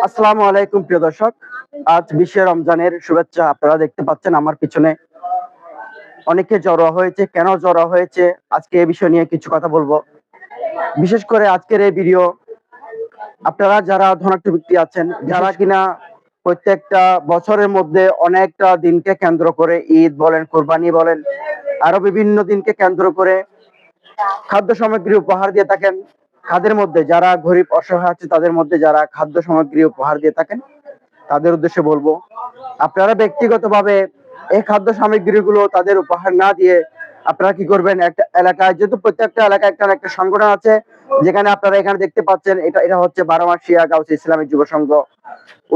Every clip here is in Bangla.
আসসালামু আলাইকুম প্রিয় দর্শক। আজ বিশ্বে রমজানের শুভেচ্ছা। আপনারা দেখতে পাচ্ছেন আমার পিছনে অনেকে জড়ো হয়েছে। কেন জড়ো হয়েছে আজকে এই বিষয় নিয়ে কিছু কথা বলবো। বিশেষ করে আজকের এই ভিডিও আপনারা যারা ধনাঢ্য ব্যক্তি আছেন, যারা কিনা প্রত্যেকটা বছরের মধ্যে অনেকটা দিনকে কেন্দ্র করে ঈদ বলেন, কোরবানি বলেন, আরো বিভিন্ন দিনকে কেন্দ্র করে খাদ্য সামগ্রী উপহার দিয়ে থাকেন। তাদের মধ্যে যারা গরিব অসহায় আছে, তাদের মধ্যে যারা খাদ্য সামগ্রী উপহার দিয়ে থাকেন, তাদের উদ্দেশ্যে বলবো আপনারা ব্যক্তিগতভাবে এই খাদ্য সামগ্রীগুলো তাদের উপহার না দিয়ে আপনারা কি করবেন, একটা এলাকায়, যেহেতু প্রত্যেকটা এলাকায় একটা না একটা সংগঠন আছে, যেখানে আপনারা এখানে দেখতে পাচ্ছেন, এটা হচ্ছে 12 মাসিয়া গাউসী ইসলামী যুব সংঘ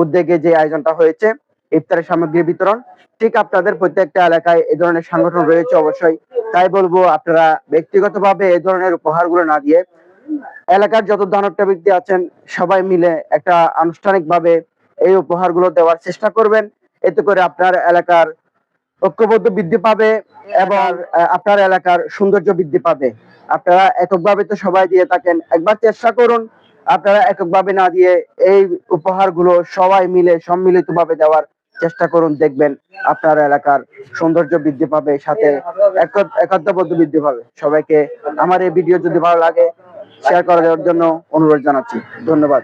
উদ্যোগে যে আয়োজনটা হয়েছে ইফতারের সামগ্রী বিতরণ। ঠিক আপনাদের প্রত্যেকটা এলাকায় এই ধরনের সংগঠন রয়েছে অবশ্যই। তাই বলবো আপনারা ব্যক্তিগতভাবে এই ধরনের উপহারগুলো না দিয়ে এলাকার যত ধনাঢ্য ব্যক্তি আছেন সবাই মিলে একটা আনুষ্ঠানিকভাবে এই উপহারগুলো দেওয়ার চেষ্টা করবেন। এতে করে আপনার এলাকার ঐক্যবদ্ধ বৃদ্ধি পাবে এবং আপনার এলাকার সৌন্দর্য বৃদ্ধি পাবে। আপনারা এককভাবে তো সবাই দিয়ে থাকেন, একবার চেষ্টা করুন আপনারা এককভাবে না দিয়ে এই উপহারগুলো সবাই মিলে সম্মিলিতভাবে দেওয়ার চেষ্টা করুন। দেখবেন আপনার এলাকার সৌন্দর্য বৃদ্ধি পাবে, সাথে একাত্মবদ্ধ বৃদ্ধি পাবে। সবাইকে আমার এই ভিডিও যদি ভালো লাগে শেয়ার করার জন্য অনুরোধ জানাচ্ছি। ধন্যবাদ।